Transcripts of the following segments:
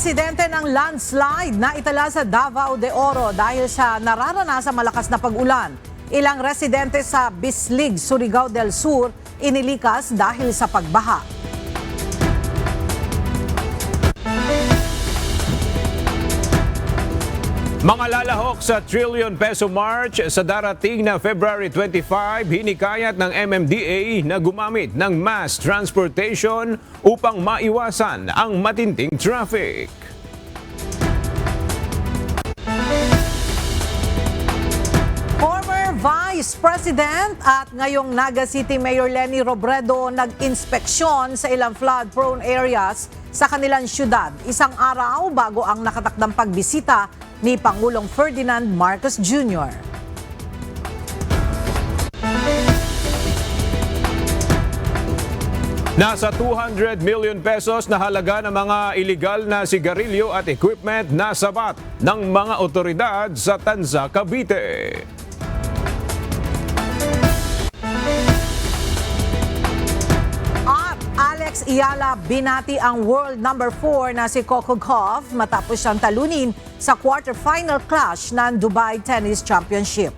Insidente ng landslide na itala sa Davao de Oro dahil sa nararanasang malakas na pag-ulan. Ilang residente sa Bislig, Surigao del Sur inilikas dahil sa pagbaha. Mga lalahok sa trillion peso march sa darating na February 25, hinikayat ng MMDA na gumamit ng mass transportation upang maiwasan ang matinding traffic. Former Vice President at ngayong Naga City Mayor Leni Robredo nag-inspeksyon sa ilang flood-prone areas sa kanilang syudad, isang araw bago ang nakatakdang pagbisita ni Pangulong Ferdinand Marcos Jr. Nasa 200 million pesos na halaga ng mga iligal na sigarilyo at equipment na sabat ng mga otoridad sa Tanza, Cavite. Alex Iyala binati ang world number 4 na si Coco Gauff matapos siyang talunin sa quarterfinal clash ng Dubai Tennis Championship.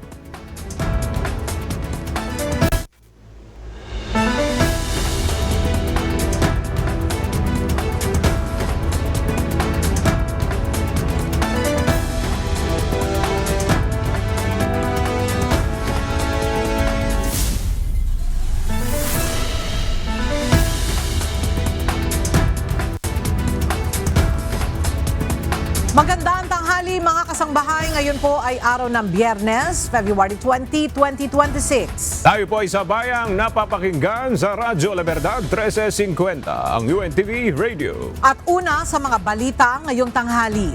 Magandang tanghali mga kasangbahay. Ngayon po ay araw ng Biyernes, February 20, 2026. Tayo po ay sabayang napapakinggan sa Radyo La Verdad 1350, ang UNTV Radio. At una sa mga balita ngayong tanghali.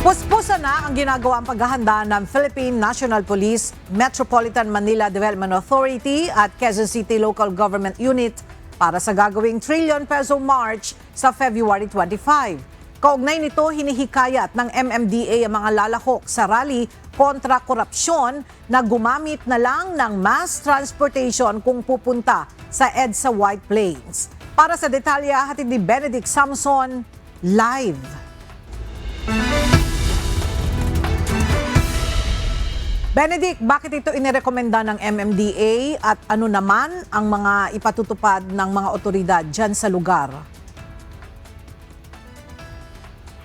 Puspusan na ang ginagawang paghahanda ng Philippine National Police, Metropolitan Manila Development Authority at Quezon City Local Government Unit para sa gagawing trillion peso march sa February 25. Kaugnay nito, hinihikayat ng MMDA ang mga lalahok sa rally kontra korupsyon na gumamit na lang ng mass transportation kung pupunta sa EDSA White Plains. Para sa detalya, hatid ni Benedict Samson, live. Benedict, bakit ito inirekomenda ng MMDA at ano naman ang mga ipatutupad ng mga otoridad dyan sa lugar?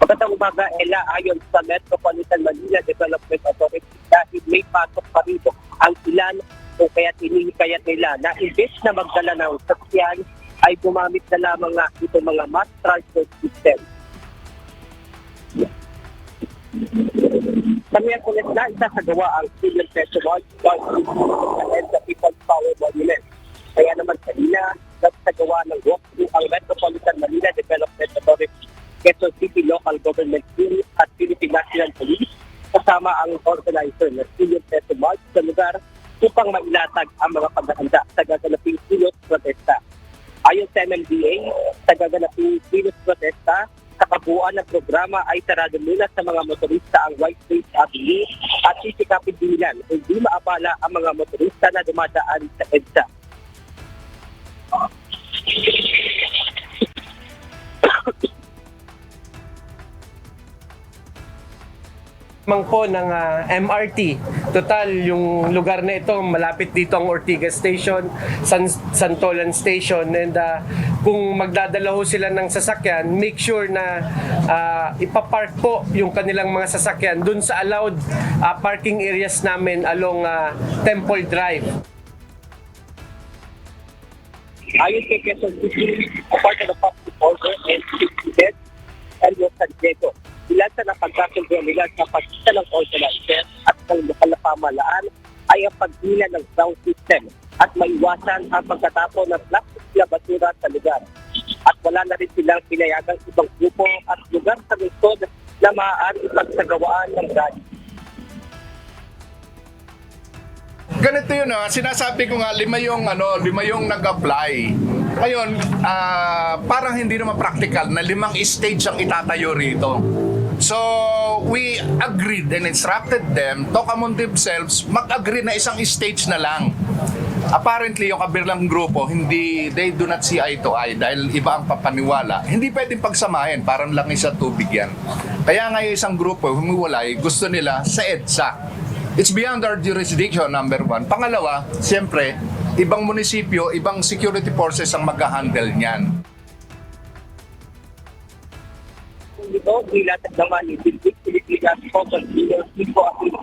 Magandang umaga, Ella. Ayon sa Metropolitan Manila Development Authority, dahil may pasok pa rito ang ilan kung kaya't hinihikayat nila na imbes na magdala ng sasakyan ay gumamit na lamang nga itong mga mass transport system. Sa Miyerkules na isasagawa ang Trillion Peso March and the People's Power Monument. Kaya naman kanina, nagsagawa ng walkthrough ang Metropolitan Manila Development Authority, Quezon City Local Government Unit at Philippine National Police kasama ang organizer ng Trillion Peso March sa lugar upang mailatag ang mga paghahanda sa gaganaping kilos protesta. Ayon sa MMDA, sa gaganaping kilos protesta, sa kabuuan ng programa ay sarado muna sa mga motorista ang White Plains Avenue at sisikapin din nilan hindi maabala ang mga motorista na dumadaan sa EDSA. Po ng MRT. Total, yung lugar na ito, malapit dito ang Ortigas Station, Santolan Station, and kung magdadala ho sila ng sasakyan, make sure na ipapark po yung kanilang mga sasakyan dun sa allowed parking areas namin along Temple Drive. Ayon kay Quezon City, part of the public order and safety and San Diego, ilan sa napagkasundo nila sa pagkita ng organizer at ng lokal na pamahalaan ay ang paghila ng ground system at maiwasan ang pagkatapon ng plastic na basura sa lugar. At wala na rin silang pinayagang ibang grupo at lugar sa lungsod na maaari pagsagawaan ng rally. Ganito yun sinasabi ko nga lima yung nag-apply. Ngayon, parang hindi naman practical na 5 stage ang itatayo rito. So, we agreed and instructed them, talk among themselves, mag-agree na isang stage na lang. Apparently, yung kabilang grupo, they do not see eye to eye dahil iba ang papaniwala. Hindi pwedeng pagsamahin, parang lang sa tubig yan. Kaya nga yung isang grupo, humiwalay, gusto nila sa EDSA. It's beyond our jurisdiction, number one. Pangalawa, siyempre, ibang munisipyo, ibang security forces ang mag-handle niyan. Ito, nilatag naman ni Bilbig Pilipinas po sa Ipo Aquino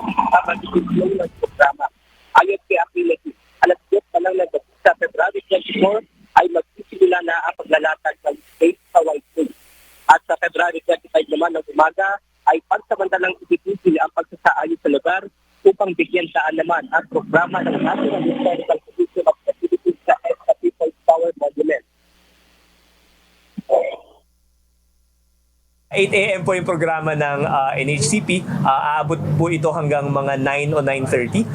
ng programa. Ayon kay Aquino, alas 10 pa lang na sa February 24 ay magsisimula na ang paglalatag ng state sa White House. At sa February 25 naman ng umaga ay pagsamantalang ipipisil ang pagsasaayos sa lugar upang bigyan saan naman ang programa ng National Historical Commission of the Philippines sa People's Power Monument. 8 a.m. po yung programa ng NHCP. Aabot po ito hanggang mga 9 o 9:30.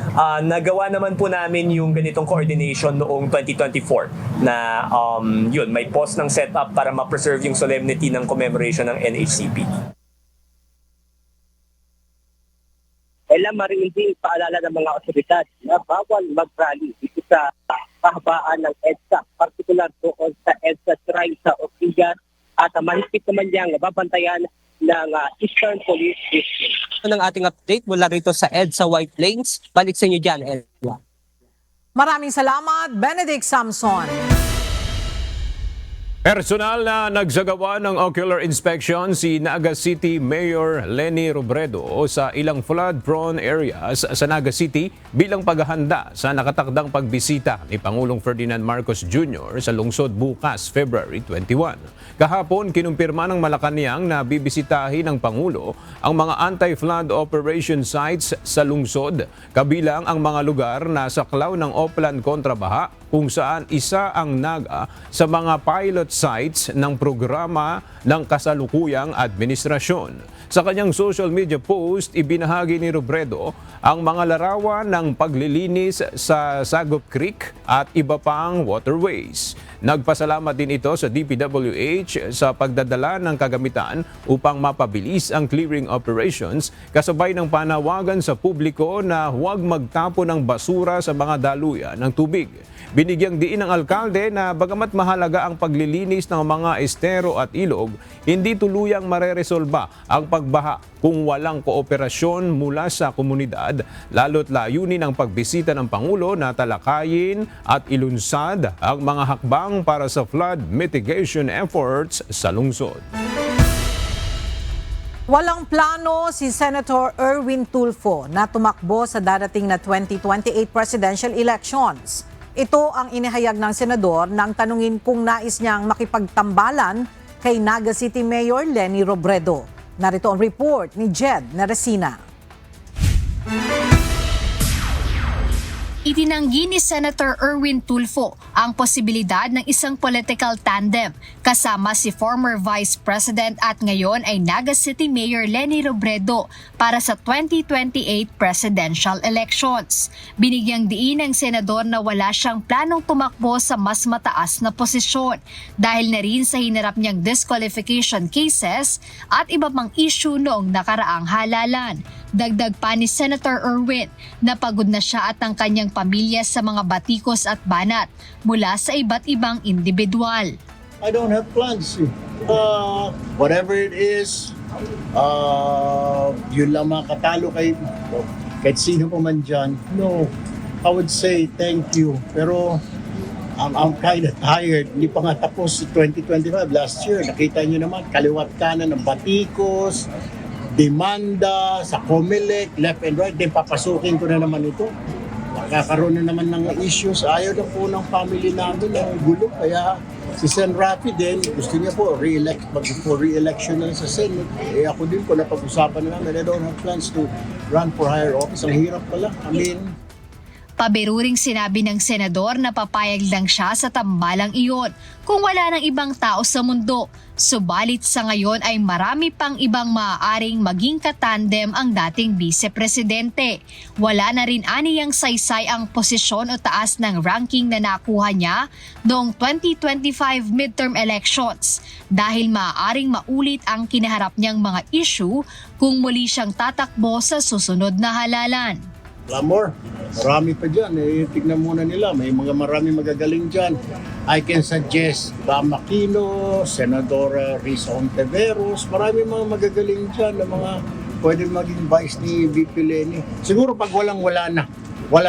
Nagawa naman po namin yung ganitong coordination noong 2024 na yun, may pause ng setup para ma-preserve yung solemnity ng commemoration ng NHCP. Kailan maring hindi paalala ng mga otoridad na bawal mag-rally dito sa kahabaan ng EDSA, partikular doon sa EDSA Shrine sa Ortigas, at mahigpit naman niyang babantayan ng Eastern Police District. Ng ating update mula rito sa EDSA White Plains. Balik sa inyo dyan, Edwa. Maraming salamat, Benedict Samson. Personal na nagsagawa ng ocular inspection si Naga City Mayor Leni Robredo sa ilang flood-prone areas sa Naga City bilang paghahanda sa nakatakdang pagbisita ni Pangulong Ferdinand Marcos Jr. sa lungsod bukas, February 21. Kahapon, kinumpirma ng Malacanang na bibisitahin ng Pangulo ang mga anti-flood operation sites sa lungsod, kabilang ang mga lugar na saklaw ng Oplan kontrabaha kung saan isa ang Naga sa mga pilot sites ng programa ng kasalukuyang administrasyon. Sa kanyang social media post, ibinahagi ni Robredo ang mga larawan ng paglilinis sa Sagop Creek at iba pang waterways. Nagpasalamat din ito sa DPWH sa pagdadala ng kagamitan upang mapabilis ang clearing operations, kasabay ng panawagan sa publiko na huwag magtapo ng basura sa mga daluyan ng tubig. Binigyang diin ng alkalde na bagamat mahalaga ang paglilinis ng mga estero at ilog, hindi tuluyang mareresolba ang pagbaha kung walang kooperasyon mula sa komunidad, lalo't layunin ang pagbisita ng Pangulo na talakayin at ilunsad ang mga hakbang para sa flood mitigation efforts sa lungsod. Walang plano si Senator Erwin Tulfo na tumakbo sa darating na 2028 presidential elections. Ito ang inihayag ng senador nang tanungin kung nais niyang makipagtambalan kay Naga City Mayor Leni Robredo. Narito ang report ni Jed Neresina. Itinanggi ni Senator Erwin Tulfo ang posibilidad ng isang political tandem kasama si former Vice President at ngayon ay Naga City Mayor Leni Robredo para sa 2028 presidential elections. Binigyang diin ng senador na wala siyang planong tumakbo sa mas mataas na posisyon dahil na rin sa hinarap niyang disqualification cases at iba pang issue noong nakaraang halalan. Dagdag pa ni Senator Erwin na pagod na siya at ang kanyang pamilya sa mga batikos at banat mula sa iba't ibang individual. I don't have plans. Whatever it is, yun lang makatalo kahit sino pa man dyan. No, I would say thank you. Pero I'm kind of tired. Hindi pa nga tapos 2025 last year. Nakita nyo naman, kaliwat kanan ng batikos, demanda sa COMELEC, left and right, then papasukin ko na naman ito. Nakakaroon na naman ng issues. Ayaw na po ng family namin ng gulo. Kaya si Sen. Rafi din, gusto niya po re-election na sa Senate. Ako din po, napag-usapan na namin. I don't have plans to run for higher office. Ang hirap pala. Pabiruring sinabi ng senador na papayag lang siya sa tambalang iyon kung wala ng ibang tao sa mundo. Subalit sa ngayon ay marami pang ibang maaaring maging katandem ang dating vice-presidente. Wala na rin aniyang saysay ang posisyon o taas ng ranking na nakuha niya noong 2025 midterm elections dahil maaaring maulit ang kinaharap niyang mga issue kung muli siyang tatakbo sa susunod na halalan. Lamor, Marami pa dyan. Tignan muna nila. May marami magagaling dyan. I can suggest Bam Aquino, Senadora Risa Ontiveros. Marami mga magagaling dyan na mga pwede maging vice ni VP Leni. Siguro pag wala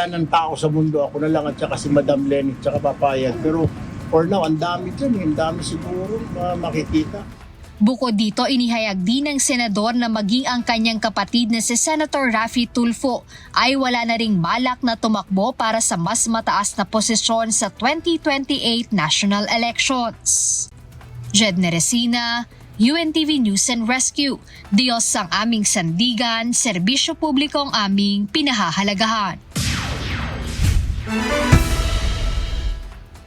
ng tao sa mundo, ako na lang at saka si Madam Leni at saka papayag. Pero for now, ang dami dyan. Ang dami siguro makikita. Bukod dito, inihayag din ng senador na maging ang kanyang kapatid na si Senator Raffy Tulfo ay wala na ring balak na tumakbo para sa mas mataas na posisyon sa 2028 national elections. Jed Neresina, UNTV News and Rescue. Diyos ang aming sandigan, serbisyo publiko ang aming pinahahalagahan.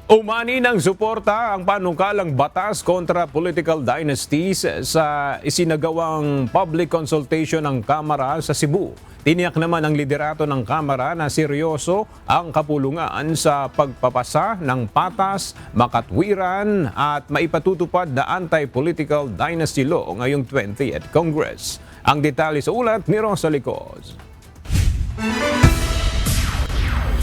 Umani ng suporta ang panukalang batas kontra political dynasties sa isinagawang public consultation ng Kamara sa Cebu. Tiniyak naman ng liderato ng Kamara na seryoso ang kapulungan sa pagpapasa ng patas, makatwiran at maipatutupad na anti-political dynasty law ngayong 20th Congress. Ang detalye sa ulat ni Rosa Licos.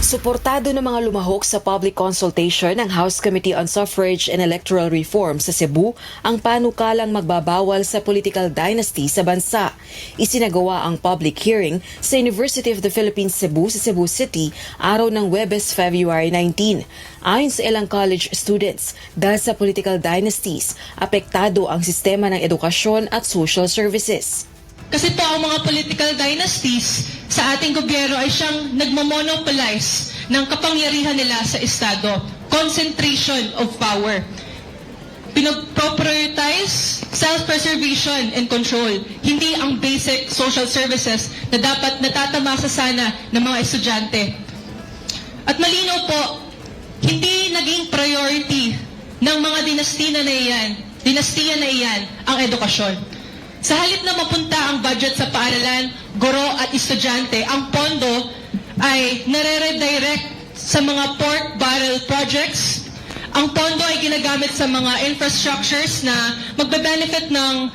Suportado ng mga lumahok sa public consultation ng House Committee on Suffrage and Electoral Reform sa Cebu ang panukalang magbabawal sa political dynasty sa bansa. Isinagawa ang public hearing sa University of the Philippines Cebu sa Cebu City araw ng Huwebes, February 19. Ayon sa ilang college students, dahil sa political dynasties, apektado ang sistema ng edukasyon at social services. Kasi po ang mga political dynasties sa ating gobyerno ay siyang nagmamonopolize ng kapangyarihan nila sa Estado. Concentration of power. Pinag-prioritize self-preservation and control. Hindi ang basic social services na dapat natatamasa sana ng mga estudyante. At malinaw po, hindi naging priority ng mga dinastiya na iyan ang edukasyon. Sa halip na mapunta ang budget sa paaralan, guro at estudyante, ang pondo ay nare-redirect sa mga pork barrel projects. Ang pondo ay ginagamit sa mga infrastructures na magbe-benefit ng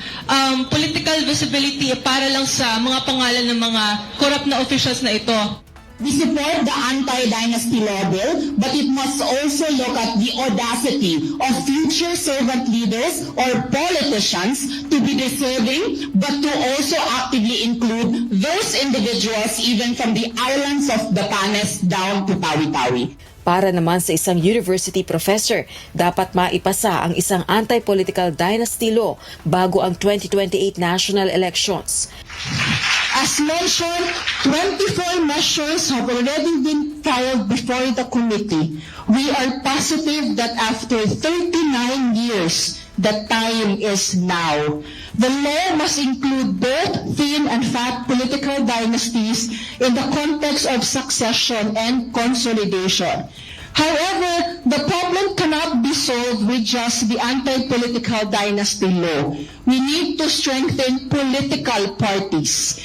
political visibility para lang sa mga pangalan ng mga corrupt na officials na ito. We support the anti-dynasty law bill, but it must also look at the audacity of future servant leaders or politicians to be deserving, but to also actively include those individuals even from the islands of Batanes down to Tawi-Tawi. Para naman sa isang university professor, dapat maipasa ang isang anti-political dynasty law bago ang 2028 national elections. As mentioned, 24 measures have already been filed before the committee. We are positive that after 39 years, the time is now. The law must include both thin and fat political dynasties in the context of succession and consolidation. However, the problem cannot be solved with just the anti-political dynasty law. We need to strengthen political parties.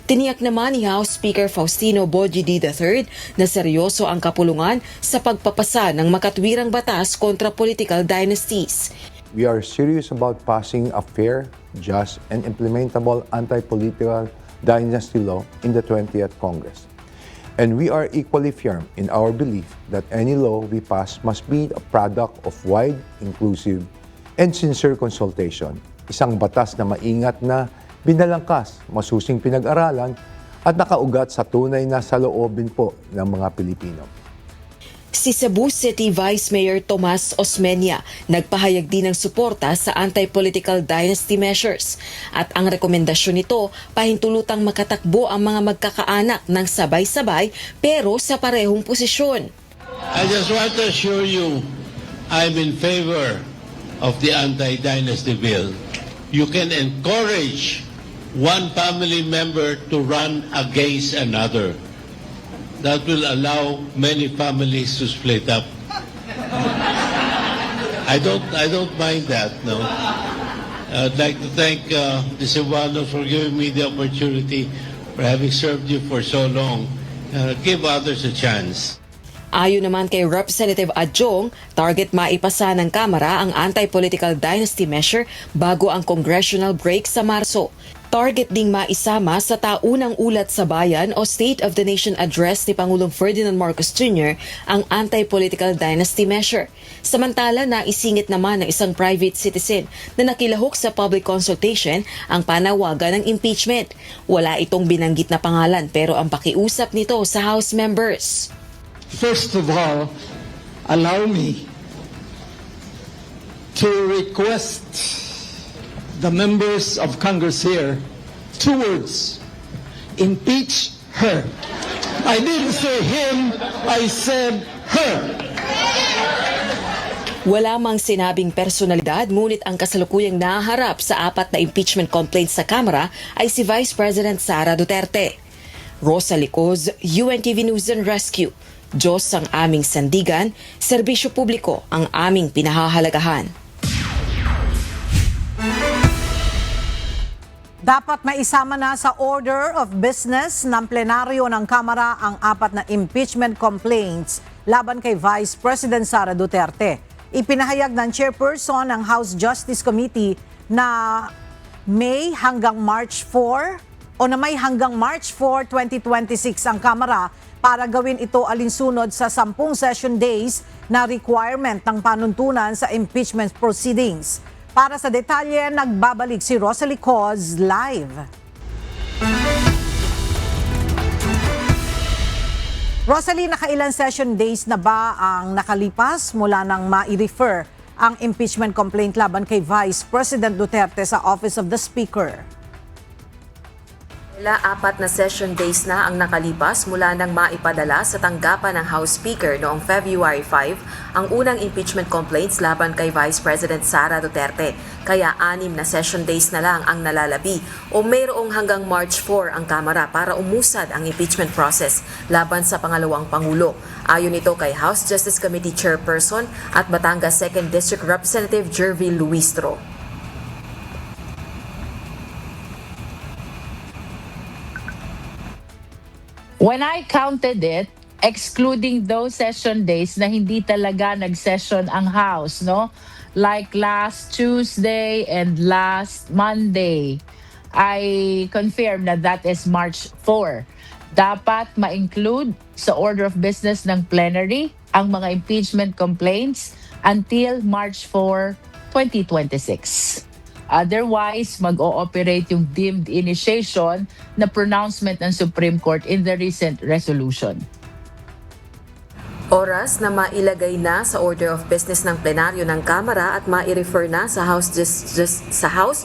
Tiniyak naman ni House Speaker Faustino Bojidi III na seryoso ang kapulungan sa pagpapasa ng makatwirang batas kontra political dynasties. We are serious about passing a fair, just, and implementable anti-political dynasty law in the 20th Congress. And we are equally firm in our belief that any law we pass must be a product of wide, inclusive, and sincere consultation. Isang batas na maingat na binalangkas, masusing pinag-aralan, at nakaugat sa tunay na saloobin po ng mga Pilipino. Si Cebu City Vice Mayor Tomas Osmeña nagpahayag din ng suporta sa anti-political dynasty measures at ang rekomendasyon nito pahintulutang makatakbo ang mga magkakaanak ng sabay-sabay pero sa parehong posisyon. I just want to assure you I'm in favor of the anti-dynasty bill. You can encourage one family member to run against another. That will allow many families to split up. I don't mind that, no. I'd like to thank the Cebuanos for giving me the opportunity, for having served you for so long. Give others a chance. Ayon naman kay Representative Adjong, target maipasa ng Kamara ang anti-political dynasty measure bago ang congressional break sa Marso. Target ding maisama sa taunang ulat sa bayan o State of the Nation Address ni Pangulong Ferdinand Marcos Jr. ang anti-political dynasty measure. Samantala, naisingit naman ng isang private citizen na nakilahok sa public consultation ang panawagan ng impeachment. Wala itong binanggit na pangalan pero ang pakiusap nito sa House members. First of all, allow me to request the members of Congress here 2 words: impeach her. I didn't say him, I said her. Wala mang sinabing personalidad, ngunit ang kasalukuyang naharap sa 4 na impeachment complaints sa Kamara ay si Vice President Sara Duterte. Rosa Licoz, UNTV News and Rescue. Diyos ang aming sandigan, serbisyo publiko ang aming pinahahalagahan. Dapat maisama na sa order of business ng plenaryo ng Kamara ang 4 na impeachment complaints laban kay Vice President Sara Duterte. Ipinahayag ng chairperson ng House Justice Committee na may hanggang March 4 2026 ang Kamara para gawin ito alinsunod sa 10 session days na requirement ng panuntunan sa impeachment proceedings. Para sa detalye, nagbabalik si Rosalie Coz live. Rosalie, nakailan session days na ba ang nakalipas mula nang ma-refer ang impeachment complaint laban kay Vice President Duterte sa Office of the Speaker? 4 na session days na ang nakalipas mula nang maipadala sa tanggapan ng House Speaker noong February 5 ang unang impeachment complaints laban kay Vice President Sara Duterte. Kaya 6 na session days na lang ang nalalabi o mayroong hanggang March 4 ang Kamara para umusad ang impeachment process laban sa pangalawang Pangulo. Ayon ito kay House Justice Committee Chairperson at Batangas 2nd District Representative Jervil Luistro. When I counted it, excluding those session days na hindi talaga nag-session ang House, no? Like last Tuesday and last Monday, I confirm na that is March 4. Dapat ma-include sa order of business ng plenary ang mga impeachment complaints until March 4, 2026. Otherwise, mag-ooperate yung deemed initiation na pronouncement ng Supreme Court in the recent resolution. Oras na mailagay na sa order of business ng plenaryo ng Kamara at mai-refer na sa House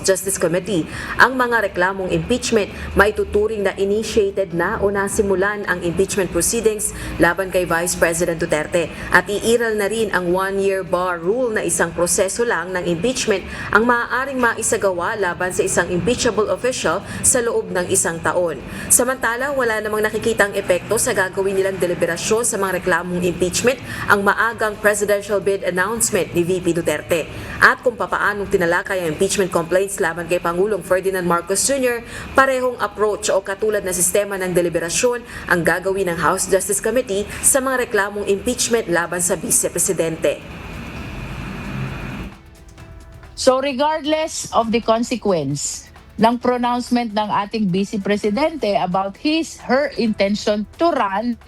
Justice Committee ang mga reklamong impeachment, maituturing na initiated na o nasimulan ang impeachment proceedings laban kay Vice President Duterte at iiral na rin ang 1-year bar rule na isang proseso lang ng impeachment ang maaaring maisagawa laban sa isang impeachable official sa loob ng 1 taon. Samantala, wala namang nakikitang epekto sa gagawin nilang deliberasyon sa mga reklamong impeachment ang maagang presidential bid announcement ni VP Duterte. At kung papaanong tinalakay ang impeachment complaints laban kay Pangulong Ferdinand Marcos Jr., parehong approach o katulad na sistema ng deliberasyon ang gagawin ng House Justice Committee sa mga reklamong impeachment laban sa Vice Presidente. So regardless of the consequence ng pronouncement ng ating Vice Presidente about her intention to run,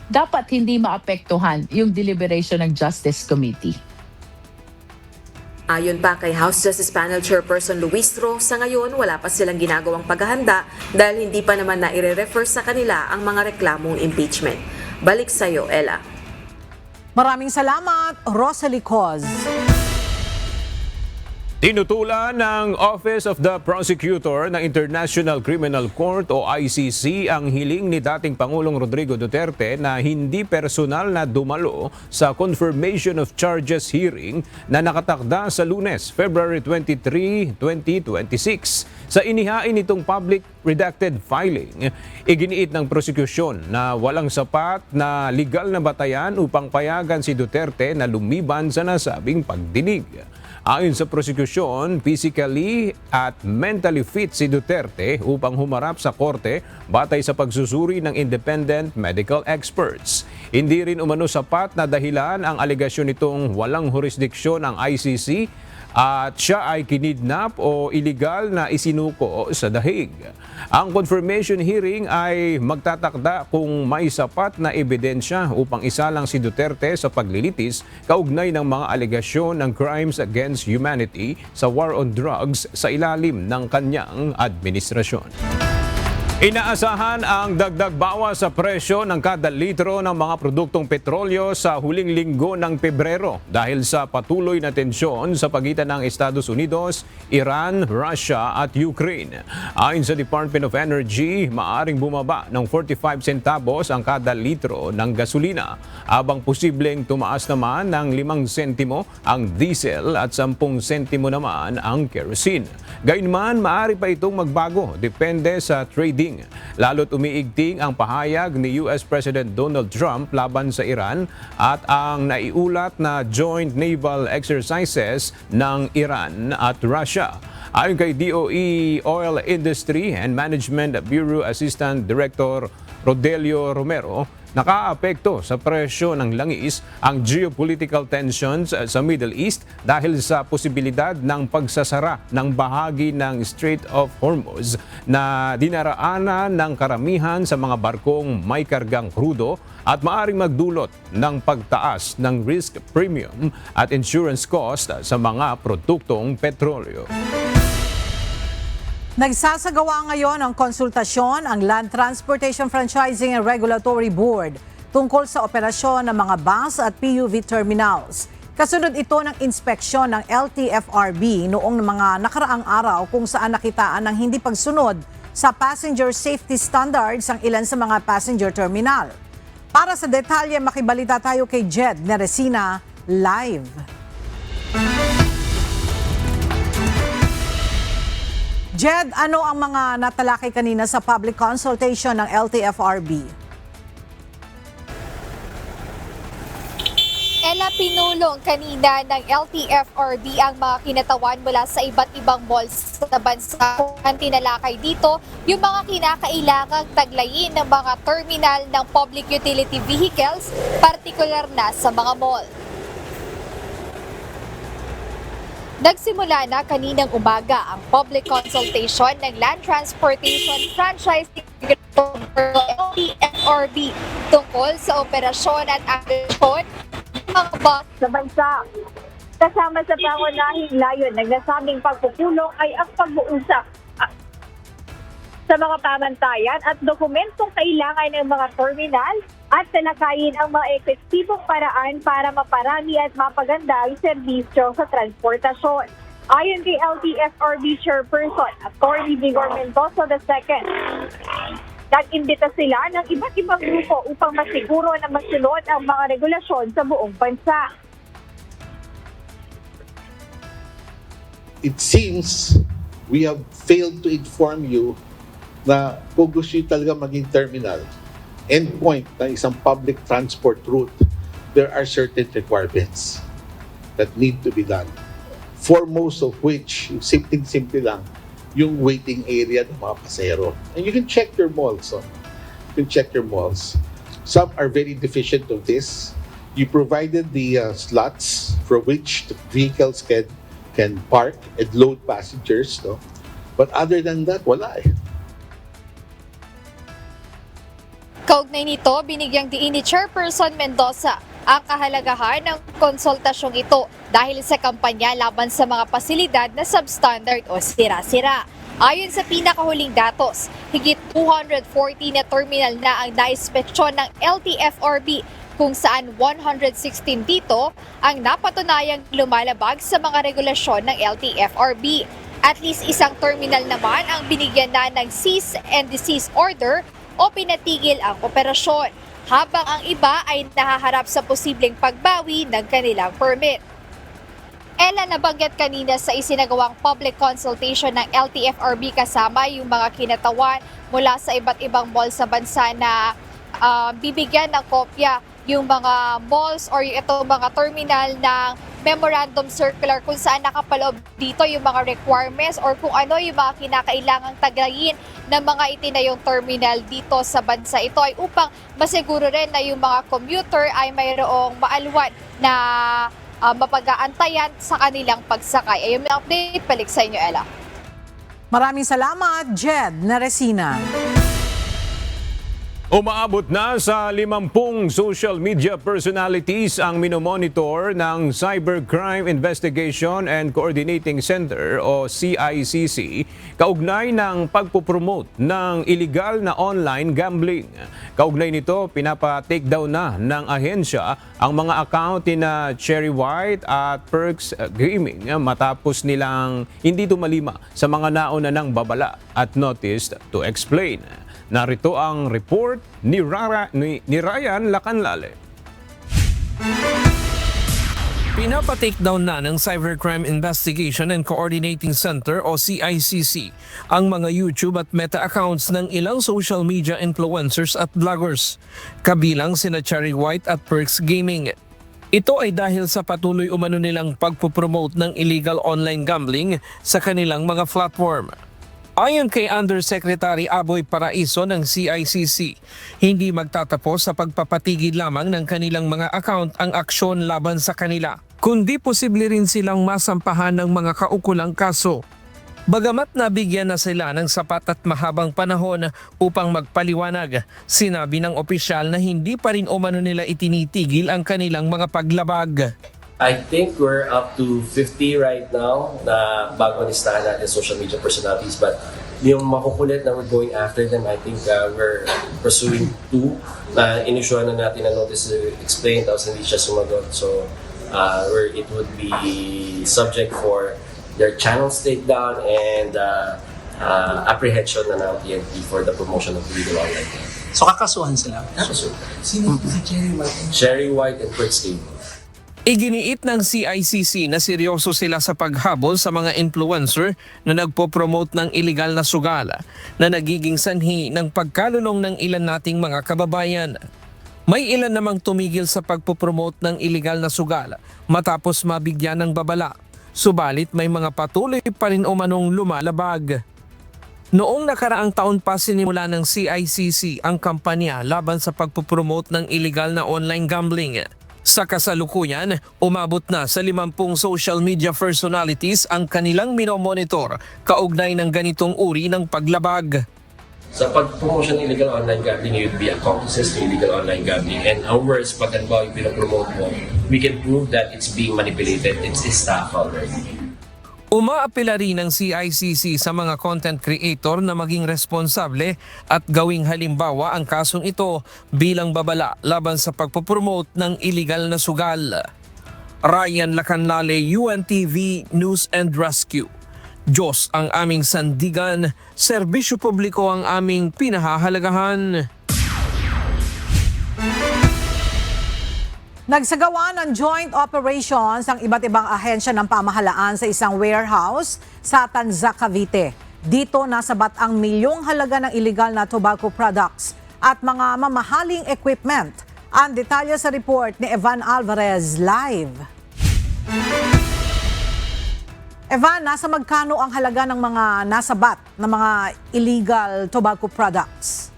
dapat hindi maapektuhan yung deliberation ng Justice Committee. Ayon pa kay House Justice Panel Chairperson Luistro, sa ngayon wala pa silang ginagawang paghahanda dahil hindi pa naman na-refer sa kanila ang mga reklamong impeachment. Balik sa iyo, Ella. Maraming salamat, Rosalie Coz. Tinutulan ng Office of the Prosecutor ng International Criminal Court o ICC ang hiling ni dating Pangulong Rodrigo Duterte na hindi personal na dumalo sa confirmation of charges hearing na nakatakda sa Lunes, February 23, 2026. Sa inihain nitong public redacted filing, iginiit ng prosekusyon na walang sapat na legal na batayan upang payagan si Duterte na lumiban sa nasabing pagdinig. Ayon sa prosekusyon, physically at mentally fit si Duterte upang humarap sa korte batay sa pagsusuri ng independent medical experts. Hindi rin umano sapat na dahilan ang alegasyon nitong walang jurisdiksyon ang ICC at siya ay kinidnap o iligal na isinuko sa dahig. Ang confirmation hearing ay magtatakda kung may sapat na ebidensya upang isalang si Duterte sa paglilitis kaugnay ng mga alegasyon ng crimes against humanity sa war on drugs sa ilalim ng kanyang administrasyon. Inaasahan ang dagdag bawas sa presyo ng kada litro ng mga produktong petrolyo sa huling linggo ng Pebrero dahil sa patuloy na tensyon sa pagitan ng Estados Unidos, Iran, Russia at Ukraine. Ayon sa Department of Energy, maaring bumaba ng 45 centavos ang kada litro ng gasolina, habang posibleng tumaas naman ng 5 sentimo ang diesel at 10 sentimo naman ang kerosene. Gayunman, maaari pa itong magbago depende sa trading. Lalo't umiigting ang pahayag ni US President Donald Trump laban sa Iran at ang naiulat na joint naval exercises ng Iran at Russia. Ayon kay DOE Oil Industry and Management Bureau Assistant Director Rodelio Romero, nakaapekto sa presyo ng langis ang geopolitical tensions sa Middle East dahil sa posibilidad ng pagsasara ng bahagi ng Strait of Hormuz na dinaraanan ng karamihan sa mga barkong may kargang krudo at maaring magdulot ng pagtaas ng risk premium at insurance cost sa mga produktong petrolyo. Nagsasagawa ngayon ang konsultasyon ang Land Transportation Franchising and Regulatory Board tungkol sa operasyon ng mga bus at PUV terminals. Kasunod ito ng inspeksyon ng LTFRB noong mga nakaraang araw kung saan nakitaan ng hindi pagsunod sa passenger safety standards ang ilan sa mga passenger terminal. Para sa detalye, makibalita tayo kay Jed Neresina live. Jed, ano ang mga natalakay kanina sa public consultation ng LTFRB? Ella, pinulong kanina ng LTFRB ang mga kinatawan mula sa iba't ibang malls sa bansa. Ang tinalakay dito, yung mga kinakailangang taglayin ng mga terminal ng public utility vehicles, partikular na sa mga mall. Nagsimula na kaninang umaga ang public consultation ng Land Transportation Franchising LTFRB tungkol sa operasyon at aksyon ng mga bus sa bansa. Kasama sa pangunahing layon ng nasabing pagpupulong ay ang pag-uusap sa mga pamantayan at dokumentong kailangan ng mga terminal at talakayin ang mga epektibong paraan para maparami at mapaganda ang serbisyo sa transportasyon. Ayon kay LTFRB Chairperson Atty. Vigor Mendoza II, nag-imbita sila ng iba't ibang grupo upang masiguro na masunod ang mga regulasyon sa buong bansa. It seems we have failed to inform you na kung gusto nyo talaga maging terminal, endpoint ng isang public transport route, there are certain requirements that need to be done. Foremost of which, simple lang, yung waiting area ng mga pasahero. And you can check your malls. You can check your malls. Some are very deficient of this. You provided the slots for which the vehicles can park and load passengers. No? But other than that, wala eh. Kaugnay nito, binigyang diin ni Chairperson Mendoza ang kahalagahan ng konsultasyong ito dahil sa kampanya laban sa mga pasilidad na substandard o sira-sira. Ayon sa pinakahuling datos, higit 240 na terminal na ang naispeksyon ng LTFRB kung saan 116 dito ang napatunayang lumalabag sa mga regulasyon ng LTFRB. At least isang terminal naman ang binigyan na ng cease and desist order o pinatigil ang operasyon, habang ang iba ay nahaharap sa posibleng pagbawi ng kanilang permit. Ella, nabanggit kanina sa isinagawang public consultation ng LTFRB kasama yung mga kinatawan mula sa iba't ibang mall sa bansa na bibigyan ng kopya yung mga malls or yung itong mga terminal ng memorandum circular kung saan nakapaloob dito yung mga requirements or kung ano yung mga kinakailangang tagayin ng mga itinayong terminal dito sa bansa. Ito ay upang masiguro rin na yung mga commuter ay mayroong maalwan na mapag-aantayan sa kanilang pagsakay. Ayun ang update, balik sa inyo, Ella. Maraming salamat, Jed Naresina. Umaabot na sa 50 social media personalities ang minomonitor ng Cybercrime Investigation and Coordinating Center o CICC kaugnay ng pagpopromote ng illegal na online gambling. Kaugnay nito, pinapa-take down na ng ahensya ang mga account na Cherry White at Perks Gaming matapos nilang hindi tumalima sa mga nauna ng babala at noticed to explain. Narito ang report ni Ryan Lacanlale. Pinapa-takedown na ng Cybercrime Investigation and Coordinating Center o CICC ang mga YouTube at Meta accounts ng ilang social media influencers at vloggers, kabilang sina Cherry White at Perks Gaming. Ito ay dahil sa patuloy umano nilang pagpopromote ng illegal online gambling sa kanilang mga platform. Ayon kay Undersecretary Aboy Paraiso ng CICC, hindi magtatapos sa pagpapatigil lamang ng kanilang mga account ang aksyon laban sa kanila, kundi posible rin silang masampahan ng mga kaukulang kaso. Bagamat nabigyan na sila ng sapat at mahabang panahon upang magpaliwanag, sinabi ng opisyal na hindi pa rin umano nila itinitigil ang kanilang mga paglabag. I think we're up to 50 right now na bago listahan natin social media personalities, but yung makukulit na we're going after them, I think we're pursuing 2 na inissuehan na natin na notice to explain tapos hindi siya sumagot. So it would be subject for their channels takedown and apprehension na ng PNP for the promotion of illegal online game. So kakasuhan sila? Kakasuhan. Sino si Cherry White? Cherry White and Perks Gaming. Iginiit ng CICC na seryoso sila sa paghabol sa mga influencer na nagpo-promote ng iligal na sugal na nagiging sanhi ng pagkalunong ng ilan nating mga kababayan. May ilan namang tumigil sa pagpo-promote ng iligal na sugal matapos mabigyan ng babala. Subalit may mga patuloy pa rin umanong lumalabag. Noong nakaraang taon pa sinimula ng CICC ang kampanya laban sa pagpo-promote ng iligal na online gambling. Sa kasalukuyan, umabot na sa 50 social media personalities ang kanilang minomonitor kaugnay ng ganitong uri ng paglabag. Sa pag-promotion ng illegal online gambling, you'd be accomplices to illegal online gambling. And our words, pag yung pinapromote mo, we can prove that it's being manipulated. It's staff already. Umaapela rin ng CICC sa mga content creator na maging responsable at gawing halimbawa ang kasong ito bilang babala laban sa pagpopromote ng illegal na sugal. Ryan Lacanlale, UNTV News and Rescue. Diyos ang aming sandigan, serbisyo publiko ang aming pinahahalagahan. Nagsagawa ng joint operations ang iba't ibang ahensya ng pamahalaan sa isang warehouse sa Tanza, Cavite. Dito nasabat ang milyong halaga ng illegal na tobacco products at mga mamahaling equipment. Ang detalye sa report ni Evan Alvarez live. Evan, nasa magkano ang halaga ng mga nasabat na mga illegal tobacco products?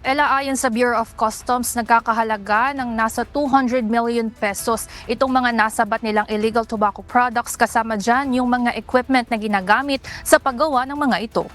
Ella, ayon sa Bureau of Customs, nagkakahalaga ng nasa 200 million pesos itong mga nasabat nilang illegal tobacco products, kasama dyan yung mga equipment na ginagamit sa paggawa ng mga ito.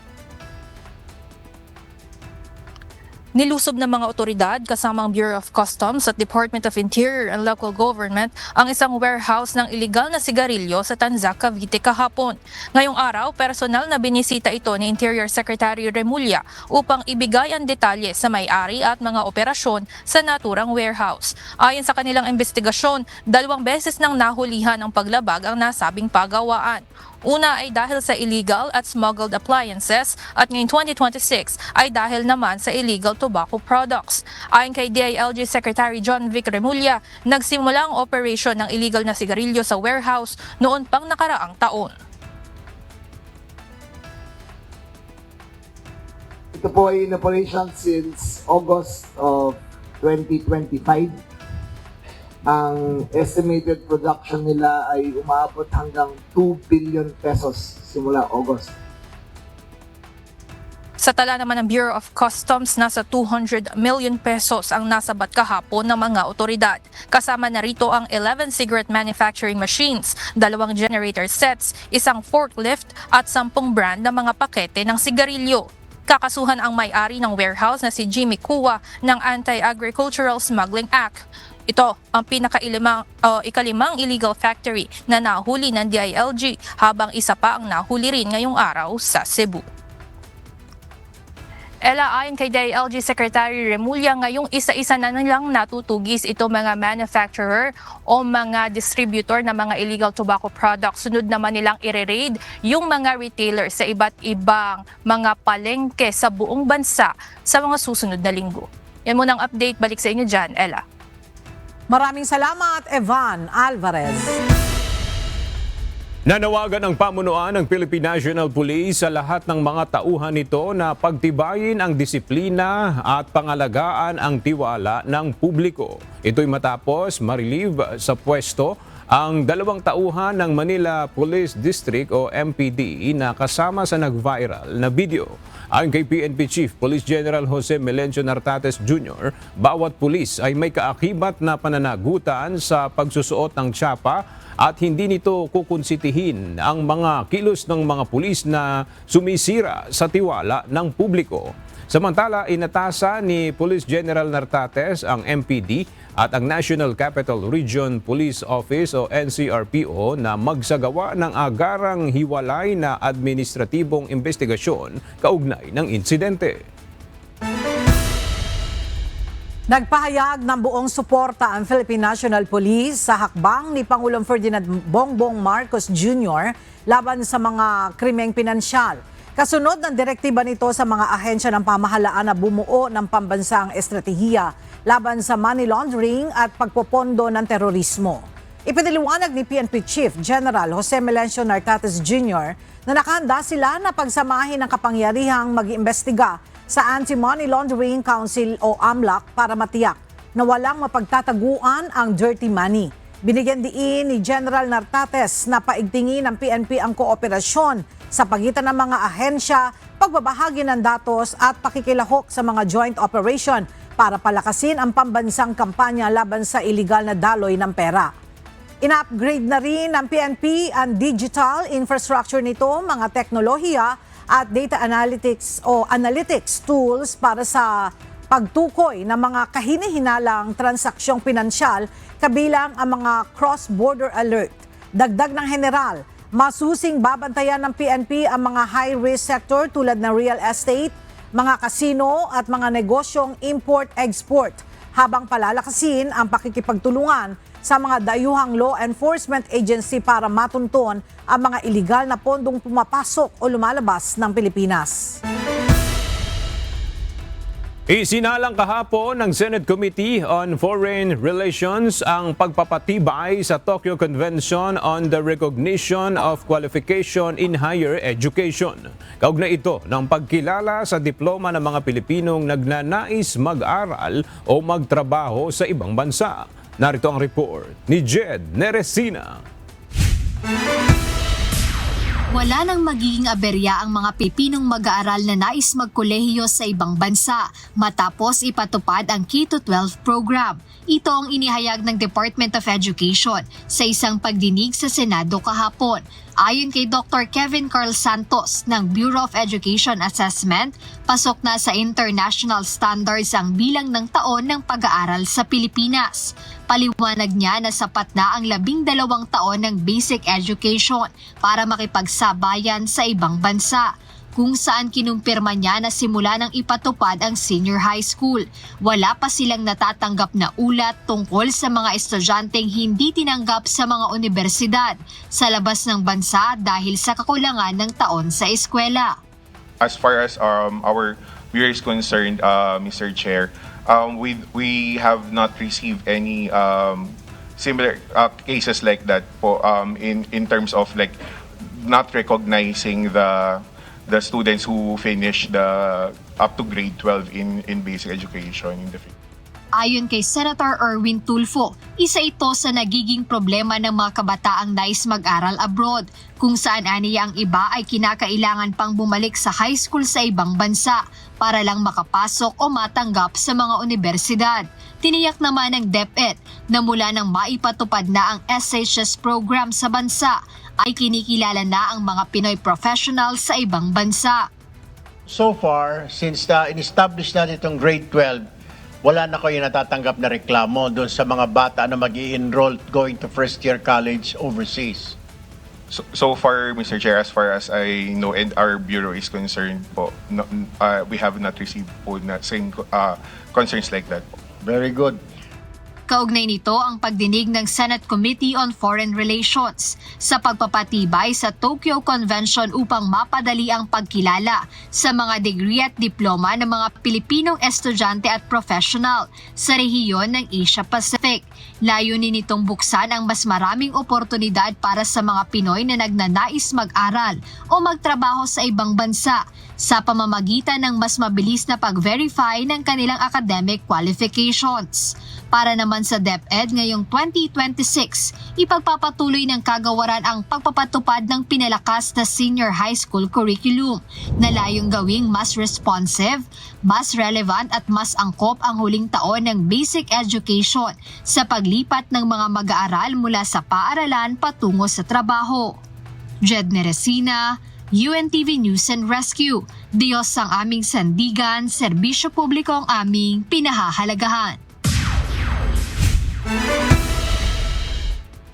Nilusob ng mga otoridad kasama ang Bureau of Customs at Department of Interior and Local Government ang isang warehouse ng iligal na sigarilyo sa Tanza, Cavite kahapon. Ngayong araw, personal na binisita ito ni Interior Secretary Remulla upang ibigay ang detalye sa may-ari at mga operasyon sa naturang warehouse. Ayon sa kanilang investigasyon, 2 beses nang nahulihan ang paglabag ang nasabing pagawaan. Una ay dahil sa illegal at smuggled appliances at ngayong 2026 ay dahil naman sa illegal tobacco products. Ayon kay DILG Secretary John Vic Remulla, nagsimula ang operation ng illegal na sigarilyo sa warehouse noon pang nakaraang taon. Ito po ay in operation since August of 2025. Ang estimated production nila ay umaabot hanggang 2 billion pesos simula August. Sa tala naman ng Bureau of Customs, nasa 200 million pesos ang nasabat kahapon ng mga otoridad. Kasama na rito ang 11 cigarette manufacturing machines, 2 generator sets, 1 forklift at 10 brand ng mga pakete ng sigarilyo. Kakasuhan ang may-ari ng warehouse na si Jimmy Kua ng Anti-Agricultural Smuggling Act. Ito ang ikalimang illegal factory na nahuli ng DILG, habang isa pa ang nahuli rin ngayong araw sa Cebu. Ayon kay DILG Secretary Remulla, ngayong isa-isa na nilang natutugis ito mga manufacturer o mga distributor ng mga illegal tobacco products. Sunod naman nilang i-raid yung mga retailer sa iba't ibang mga palengke sa buong bansa sa mga susunod na linggo. Yan muna ang update. Balik sa inyo dyan, Ella. Maraming salamat, Evan Alvarez. Nanawagan ang pamunuan ng Philippine National Police sa lahat ng mga tauhan nito na pagtibayin ang disiplina at pangalagaan ang tiwala ng publiko. Ito'y matapos ma-relieve sa pwesto ang 2 tauhan ng Manila Police District o MPD na kasama sa nag-viral na video. Ayon kay PNP Chief Police General Jose Melencio Nartates Jr., bawat pulis ay may kaakibat na pananagutan sa pagsusuot ng tsapa at hindi nito kukunsitihin ang mga kilos ng mga pulis na sumisira sa tiwala ng publiko. Samantala, inatasa ni Police General Nartates ang MPD at ang National Capital Region Police Office o NCRPO na magsagawa ng agarang hiwalay na administratibong investigasyon kaugnay ng insidente. Nagpahayag ng buong suporta ang Philippine National Police sa hakbang ni Pangulong Ferdinand Bongbong Marcos Jr. laban sa mga krimeng pinansyal. Kasunod ng direktiba nito sa mga ahensya ng pamahalaan na bumuo ng pambansang estratehiya laban sa money laundering at pagpopondo ng terorismo. Ipiniliwanag ni PNP Chief General Jose Melencio Nartates Jr. na nakahanda sila na pagsamahin ang kapangyarihang mag-iimbestiga sa Anti-Money Laundering Council o AMLAC para matiyak na walang mapagtataguan ang dirty money. Binigyan diin ni General Nartates na paigtingin ng PNP ang kooperasyon sa pagitan ng mga ahensya, pagbabahagi ng datos at pakikilahok sa mga joint operation para palakasin ang pambansang kampanya laban sa iligal na daloy ng pera. In-upgrade na rin ng PNP ang digital infrastructure nito, mga teknolohiya at data analytics o analytics tools para sa pagtukoy ng mga kahini-hinalang transaksyong pinansyal kabilang ang mga cross-border alert. Dagdag ng general, masusing babantayan ng PNP ang mga high-risk sector tulad ng real estate, mga kasino at mga negosyong import-export habang palalakasin ang pakikipagtulungan sa mga dayuhang law enforcement agency para matunton ang mga iligal na pondong pumapasok o lumalabas ng Pilipinas. Isinalang kahapon ng Senate Committee on Foreign Relations ang pagpapatibay sa Tokyo Convention on the Recognition of Qualification in Higher Education. Kaugnay ito ng pagkilala sa diploma ng mga Pilipinong nagnanais mag-aral o magtrabaho sa ibang bansa. Narito ang report ni Jed Neresina. Wala nang magiging aberya ang mga Pilipinong mag-aaral na nais magkolehiyo sa ibang bansa matapos ipatupad ang K-12 program. Ito ang inihayag ng Department of Education sa isang pagdinig sa Senado kahapon. Ayon kay Dr. Kevin Carl Santos ng Bureau of Education Assessment, pasok na sa international standards ang bilang ng taon ng pag-aaral sa Pilipinas. Paliwanag niya na sapat na ang 12 taon ng basic education para makipagsabayan sa ibang bansa, kung saan kinumpirma niya na simula nang ipatupad ang senior high school. Wala pa silang natatanggap na ulat tungkol sa mga estudyanteng hindi tinanggap sa mga universidad sa labas ng bansa dahil sa kakulangan ng taon sa eskwela. As far as our Bureau is concerned, Mr. Chair, we have not received any similar cases like that po, in terms of like not recognizing the students who finish the up to grade 12 in basic education in the Philippines. Ayon kay Senator Erwin Tulfo, isa ito sa nagiging problema ng mga kabataang nais mag-aral abroad, kung saan aniya ang iba ay kinakailangan pang bumalik sa high school sa ibang bansa para lang makapasok o matanggap sa mga universidad. Tiniyak naman ng DepEd na mula nang maipatupad na ang SHS program sa bansa, ay kinikilala na ang mga Pinoy professionals sa ibang bansa. So far, since in-establish na itong grade 12, wala na kayo natatanggap na reklamo doon sa mga bata na mag-i-enroll going to first year college overseas. So far, Mr. Chair, as far as I know and our Bureau is concerned po, we have not received po na same concerns like that po. Very good. Kaugnay nito ang pagdinig ng Senate Committee on Foreign Relations sa pagpapatibay sa Tokyo Convention upang mapadali ang pagkilala sa mga degree at diploma ng mga Pilipinong estudyante at professional sa rehiyon ng Asia Pacific. Layunin nitong buksan ang mas maraming oportunidad para sa mga Pinoy na nagnanais mag-aral o magtrabaho sa ibang bansa sa pamamagitan ng mas mabilis na pag-verify ng kanilang academic qualifications. Para naman sa DepEd ngayong 2026, ipagpapatuloy ng kagawaran ang pagpapatupad ng pinalakas na senior high school curriculum na layong gawing mas responsive, mas relevant at mas angkop ang huling taon ng basic education sa paglipat ng mga mag-aaral mula sa paaralan patungo sa trabaho. Jedne Resina, UNTV News and Rescue. Diyos ang aming sandigan, serbisyo publiko ang aming pinahahalagahan.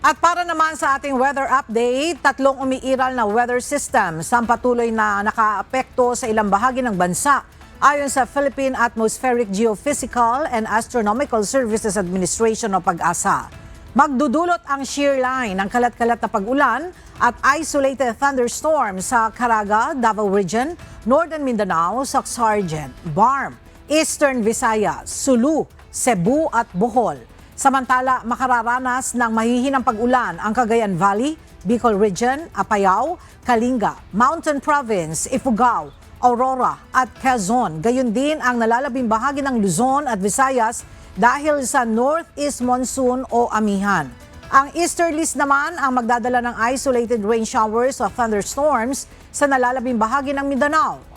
At para naman sa ating weather update, 3 umiiral na weather systems ang patuloy na nakaapekto sa ilang bahagi ng bansa. Ayon sa Philippine Atmospheric Geophysical and Astronomical Services Administration o PAGASA. Magdudulot ang shear line ng kalat-kalat na pag-ulan at isolated thunderstorms sa Caraga, Davao Region, Northern Mindanao, Sargent, Barm, Eastern Visayas, Sulu, Cebu at Bohol. Samantala, makararanas ng mahihinang pag-ulan ang Cagayan Valley, Bicol Region, Apayao, Kalinga, Mountain Province, Ifugao, Aurora at Quezon. Gayon din ang nalalabing bahagi ng Luzon at Visayas dahil sa northeast monsoon o amihan. Ang easterlies naman ang magdadala ng isolated rain showers o thunderstorms sa nalalabing bahagi ng Mindanao.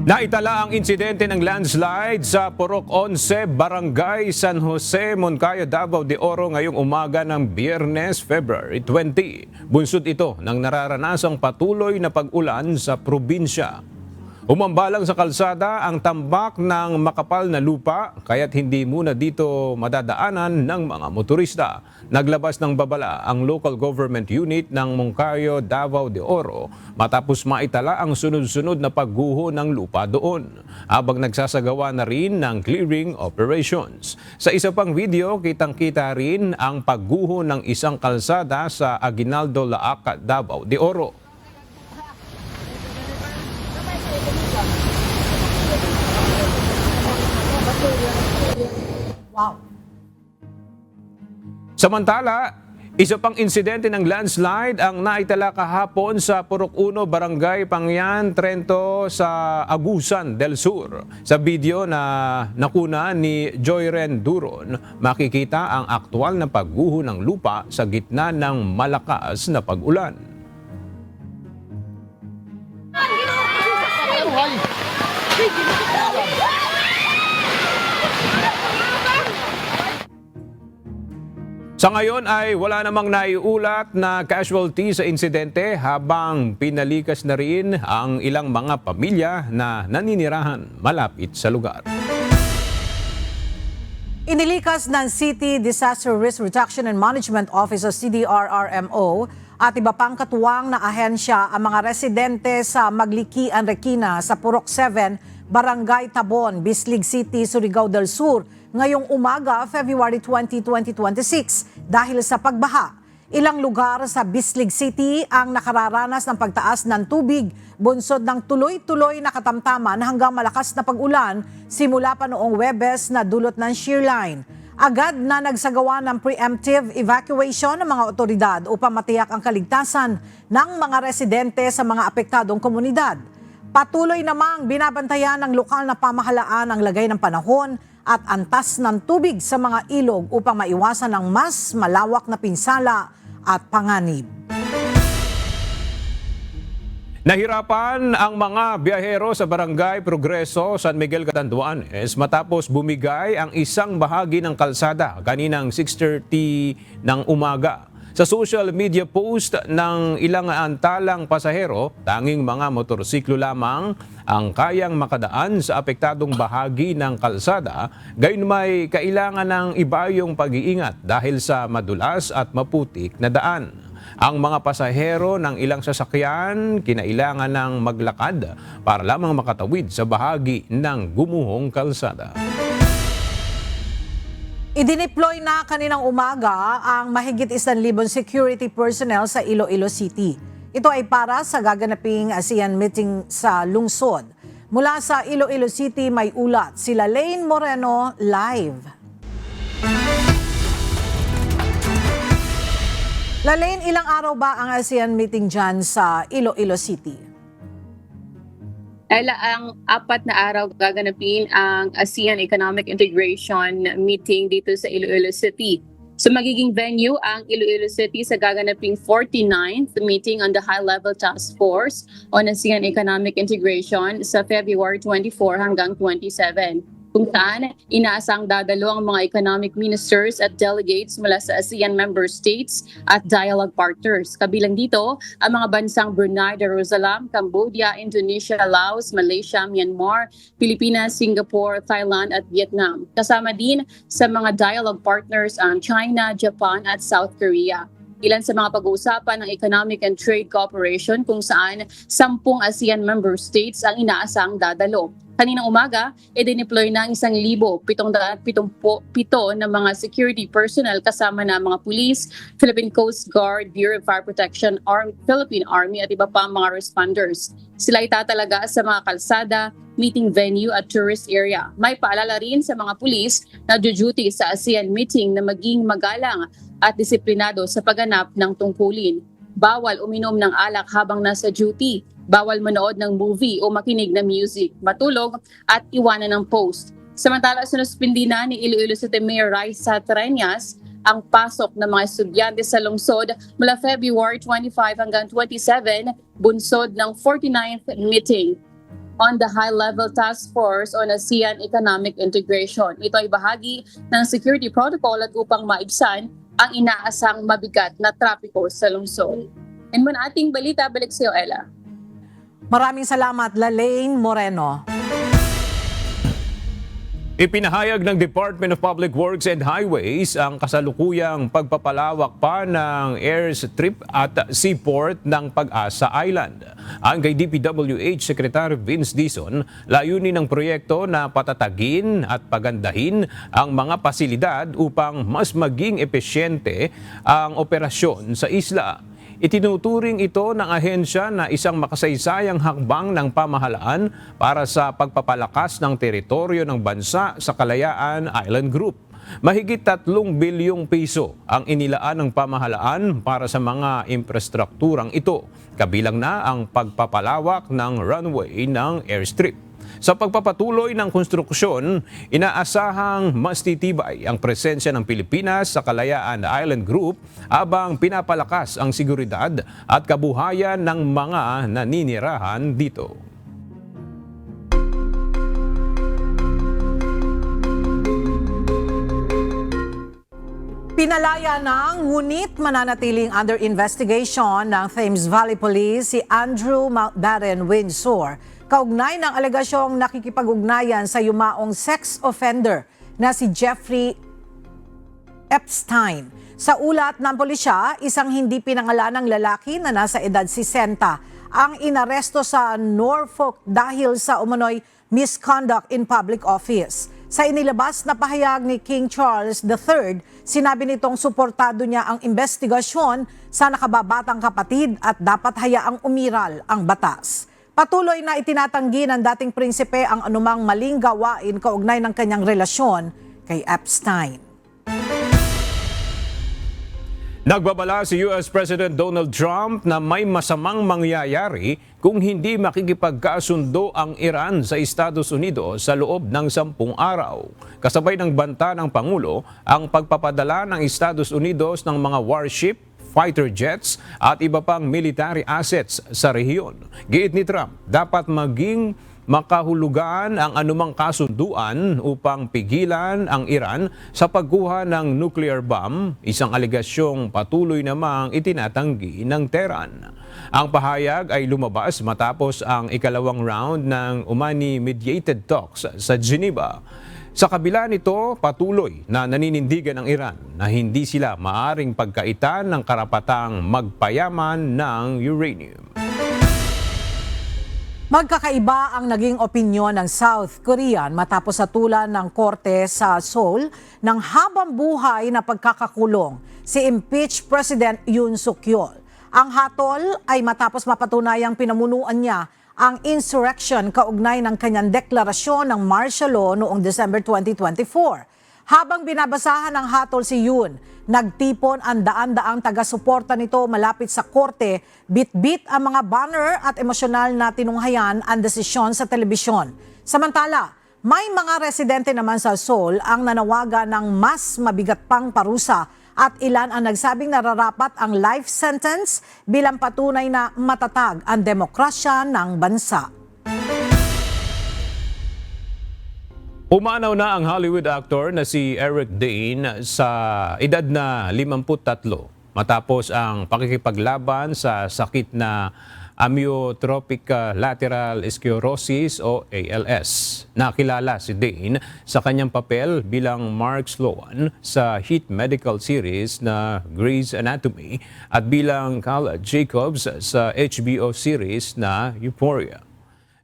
Naitala ang insidente ng landslide sa Purok 11, Barangay San Jose, Moncayo, Davao de Oro ngayong umaga ng Biyernes, February 20. Bunsod ito ng nararanasang patuloy na pag-ulan sa probinsya. Umambalang sa kalsada ang tambak ng makapal na lupa kaya't hindi muna dito madadaanan ng mga motorista. Naglabas ng babala ang local government unit ng Moncayo, Davao de Oro matapos maitala ang sunod-sunod na pagguho ng lupa doon, habang nagsasagawa na rin ng clearing operations. Sa isa pang video, kitang-kita rin ang pagguho ng isang kalsada sa Aguinaldo, Laaca, Davao de Oro. Wow. Samantala, isa pang insidente ng landslide ang naitala kahapon sa Purok 1, Barangay Pangyan, Trento sa Agusan del Sur. Sa video na nakuna ni Joyren Duron, makikita ang aktwal na pagguho ng lupa sa gitna ng malakas na pag-ulan. Sa ngayon ay wala namang naiulat na casualty sa insidente habang pinalikas na rin ang ilang mga pamilya na naninirahan malapit sa lugar. Inilikas ng City Disaster Risk Reduction and Management Office o CDRRMO at iba pang katuwang na ahensya ang mga residente sa Maglikian, Requina sa Purok 7, Barangay Tabon, Bislig City, Surigao del Sur ngayong umaga, February 20, 2026 dahil sa pagbaha. Ilang lugar sa Bislig City ang nakararanas ng pagtaas ng tubig, bunsod ng tuloy-tuloy na katamtaman hanggang malakas na pag-ulan simula pa noong Webes na dulot ng shear line. Agad na nagsagawa ng preemptive evacuation ng mga otoridad upang matiyak ang kaligtasan ng mga residente sa mga apektadong komunidad. Patuloy namang binabantayan ng lokal na pamahalaan ang lagay ng panahon at antas ng tubig sa mga ilog upang maiwasan ang mas malawak na pinsala at panganib. Nahirapan ang mga biyahero sa Barangay Progreso, San Miguel, Catanduanes matapos bumigay ang isang bahagi ng kalsada kaninang 6:30 ng umaga. Sa social media post ng ilang antalang pasahero, tanging mga motorsiklo lamang ang kayang makadaan sa apektadong bahagi ng kalsada, gayon may kailangan ng ibayong pag-iingat dahil sa madulas at maputik na daan. Ang mga pasahero ng ilang sasakyan kinailangan ng maglakad para lamang makatawid sa bahagi ng gumuhong kalsada. Idineploy na kaninang umaga ang mahigit 1,000 security personnel sa Iloilo City. Ito ay para sa gaganaping ASEAN meeting sa lungsod. Mula sa Iloilo City may ulat sila Lane Moreno live. Lalaine, ilang araw ba ang ASEAN meeting dyan sa Iloilo City? Ella, ang 4 na araw gaganapin ang ASEAN Economic Integration meeting dito sa Iloilo City. So magiging venue ang Iloilo City sa gaganaping 49th meeting on the High-Level Task Force on ASEAN Economic Integration sa February 24 hanggang 27. Kung saan inaasang dadalo ang mga economic ministers at delegates mula sa ASEAN member states at dialogue partners. Kabilang dito ang mga bansang Brunei Darussalam, Cambodia, Indonesia, Laos, Malaysia, Myanmar, Pilipinas, Singapore, Thailand at Vietnam. Kasama din sa mga dialogue partners ang China, Japan at South Korea. Ilan sa mga pag-uusapan ng economic and trade cooperation kung saan 10 ASEAN member states ang inaasang dadalo. Kaninang umaga, i-deploy na ang 1,777 na mga security personnel kasama na mga police, Philippine Coast Guard, Bureau of Fire Protection, Philippine Army at iba pa mga responders. Sila itatalaga sa mga kalsada, meeting venue at tourist area. May paalala rin sa mga pulis na duty sa ASEAN meeting na maging magalang at disiplinado sa pagganap ng tungkulin. Bawal uminom ng alak habang nasa duty. Bawal manood ng movie o makinig ng music, matulog at iwanan ng post. Samantala, sinuspindi na ni Iloilo City Mayor Raisa Treñas ang pasok ng mga estudyante sa lungsod mula February 25 hanggang 27, bunsod ng 49th meeting on the High-Level Task Force on ASEAN Economic Integration. Ito ay bahagi ng security protocol at upang maibsan ang inaasang mabigat na trapiko sa lungsod. And muna ating balita, balik sa iyo, Ella. Maraming salamat, Lalaine Moreno. Ipinahayag ng Department of Public Works and Highways ang kasalukuyang pagpapalawak pa ng airstrip at seaport ng Pag-asa Island. Ang kay DPWH Secretary Vince Dizon, layunin ng proyekto na patatagin at pagandahin ang mga pasilidad upang mas maging epesyente ang operasyon sa isla. Itinuturing ito ng ahensya na isang makasaysayang hakbang ng pamahalaan para sa pagpapalakas ng teritoryo ng bansa sa Kalayaan Island Group. Mahigit 3 bilyong piso ang inilaan ng pamahalaan para sa mga infrastrukturang ito, kabilang na ang pagpapalawak ng runway ng airstrip. Sa pagpapatuloy ng konstruksyon, inaasahang mas titibay ang presensya ng Pilipinas sa Kalayaan Island Group habang pinapalakas ang seguridad at kabuhayan ng mga naninirahan dito. Pinalaya ng ngunit mananatiling under investigation ng Thames Valley Police si Andrew Mountbatten Windsor kaugnay ng alegasyong nakikipag-ugnayan sa yumaong sex offender na si Jeffrey Epstein. Sa ulat ng pulisya, isang hindi pinangalanang lalaki na nasa edad 60 ang inaresto sa Norfolk dahil sa umano'y misconduct in public office. Sa inilabas na pahayag ni King Charles III, sinabi nitong suportado niya ang investigasyon sa nakababatang kapatid at dapat hayaang umiral ang batas. Patuloy na itinatanggi ng dating prinsipe ang anumang maling gawain kaugnay ng kanyang relasyon kay Epstein. Nagbabala si US President Donald Trump na may masamang mangyayari kung hindi makikipagkasundo ang Iran sa Estados Unidos sa loob ng 10 araw. Kasabay ng banta ng Pangulo ang pagpapadala ng Estados Unidos ng mga warship, fighter jets at iba pang military assets sa rehiyon. Giit ni Trump, dapat maging makahulugan ang anumang kasunduan upang pigilan ang Iran sa pagkuha ng nuclear bomb, isang alegasyong patuloy namang itinatanggi ng Tehran. Ang pahayag ay lumabas matapos ang ikalawang round ng umani-mediated talks sa Geneva. Sa kabila nito, patuloy na naninindigan ng Iran na hindi sila maaring pagkaitan ng karapatang magpayaman ng uranium. Magkakaiba ang naging opinyon ng South Korea matapos hatulan ng korte sa Seoul ng habang buhay na pagkakakulong si impeached President Yoon Suk-yeol. Ang hatol ay matapos mapatunayang pinamunuan niya ang insurrection kaugnay ng kanyang deklarasyon ng martial law noong December 2024. Habang binabasahan ng hatol si Yoon, nagtipon ang daan-daang taga-suporta nito malapit sa korte, bit-bit ang mga banner at emosyonal na tinunghayan ang desisyon sa telebisyon. Samantala, may mga residente naman sa Seoul ang nanawagan ng mas mabigat pang parusa at ilan ang nagsabing nararapat ang life sentence bilang patunay na matatag ang demokrasya ng bansa. Umanaw na ang Hollywood actor na si Eric Dane sa edad na 53 matapos ang pakikipaglaban sa sakit na amyotrophic lateral sclerosis o ALS. Nakilala si Dane sa kanyang papel bilang Mark Sloan sa hit medical series na Grey's Anatomy at bilang Cal Jacobs sa HBO series na Euphoria.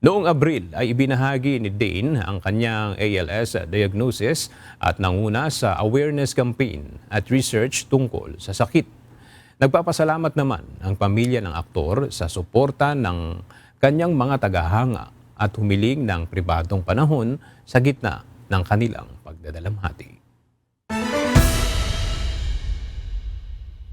Noong Abril ay ibinahagi ni Dane ang kanyang ALS diagnosis at nanguna sa awareness campaign at research tungkol sa sakit. Nagpapasalamat naman ang pamilya ng aktor sa suporta ng kanyang mga tagahanga at humiling ng pribadong panahon sa gitna ng kanilang pagdadalamhati.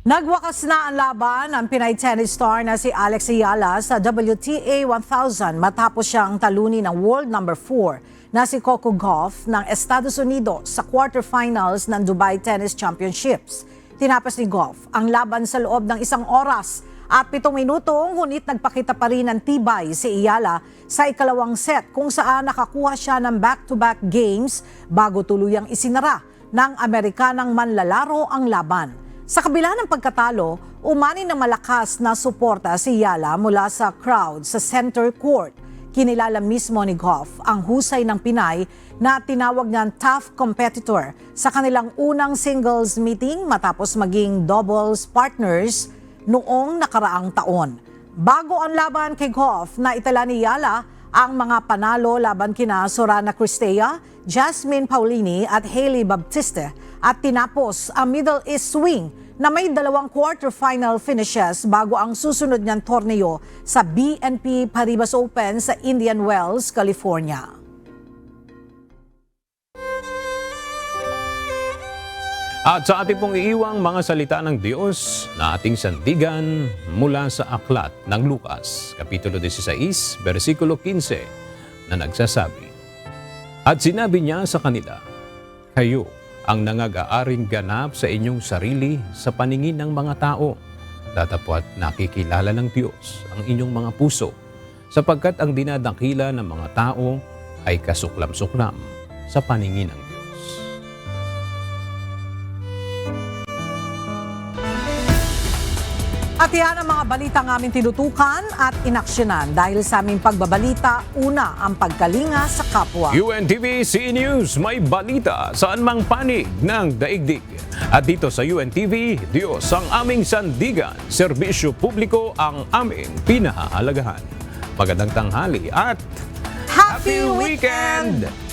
Nagwakas na ang laban ng Pinay tennis star na si Alex Ayala sa WTA 1000 matapos siyang talunin ng world number 4 na si Coco Gauff ng Estados Unidos sa quarterfinals ng Dubai Tennis Championships. Tinapos ni Gauff ang laban sa loob ng 1 oras at 7 minuto, ngunit nagpakita pa rin ng tibay si Ayala sa ikalawang set kung saan nakakuha siya ng back-to-back games bago tuluyang isinara ng Amerikanang manlalaro ang laban. Sa kabila ng pagkatalo, umani ng malakas na suporta si Ayala mula sa crowd sa center court. Kinilala mismo ni Gauff ang husay ng Pinay na tinawag niyang tough competitor sa kanilang unang singles meeting matapos maging doubles partners noong nakaraang taon. Bago ang laban kay Gauff, naitala ni Ayala ang mga panalo laban kina Sorana Cristea, Jasmine Paolini at Hailey Baptiste at tinapos ang Middle East swing na may 2 quarterfinal finishes bago ang susunod niyang torneo sa BNP Paribas Open sa Indian Wells, California. At sa ating pong iiwang mga salita ng Diyos na ating sandigan mula sa aklat ng Lucas, Kapitulo 16, versikulo 15, na nagsasabi, "At sinabi niya sa kanila, kayo ang nangag-aaring ganap sa inyong sarili sa paningin ng mga tao, datapwat nakikilala ng Diyos ang inyong mga puso, sapagkat ang dinadakila ng mga tao ay kasuklam-suklam sa paningin ng Diyos." At yan ang mga balitang aming tinutukan at inaksyonan dahil sa aming pagbabalita, una ang pagkalinga sa kapwa. UNTV CE News, may balita saan mang panig ng daigdig. At dito sa UNTV, Diyos ang aming sandigan, serbisyo publiko ang aming pinahahalagahan. Magandang tanghali at Happy Weekend!